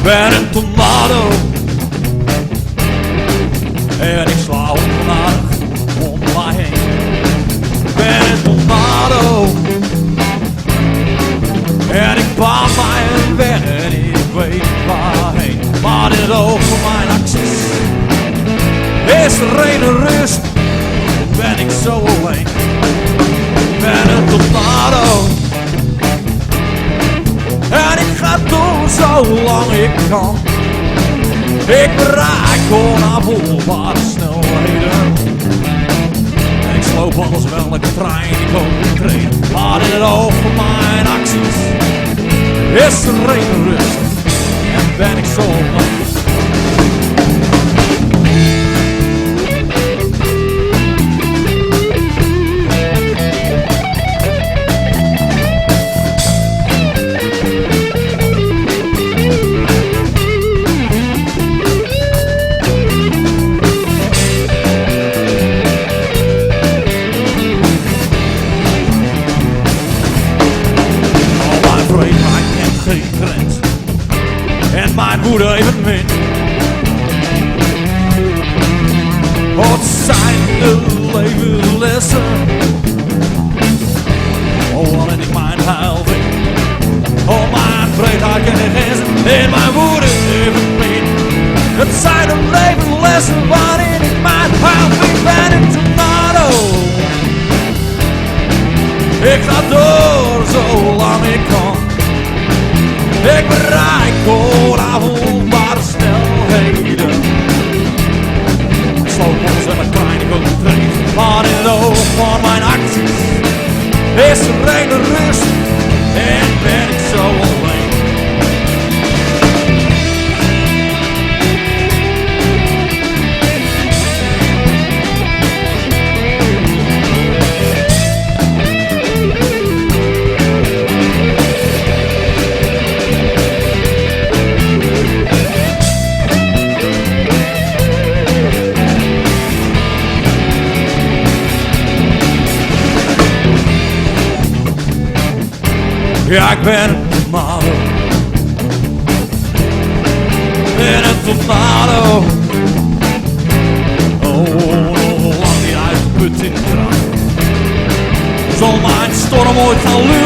ben een tornado en ik sla ongenadig om mij heen. Ik ben een tornado en ik baan mij weg en ik weet niet waarheen. Maar in het oog van mijn acties is er een rust, ben ik zo alleen. Ik ben een tornado en ik ga door zolang ik kan. Ik bereik onafvolgbare snelheden en ik sloop als welke trein ik ook betreed. Maar in het oog van mijn acties is er geen rust en ben ik zo alleen. En mijn moeder heeft het min. Wat zijn de levenslessen? Oh, alleen ik mijn huil vind. Oh, mijn vreedheid ken ik grenzen. En mijn moeder heeft het min. Het zijn de levenslessen waarin ik mijn huil vind. Ben een tornado. Ik ga door zolang ik kan. Ik bereik onafvolgbare snelheden. Ik sloop ons en een trein, ik ook betreed. Maar in het oog van mijn acties is er geen rust en ben ik zo alleen. Ja, ik ben een tornado. Ben een tornado. Oh, lang niet uitgeput in de kraan. Zal mijn storm ooit gaan lukken?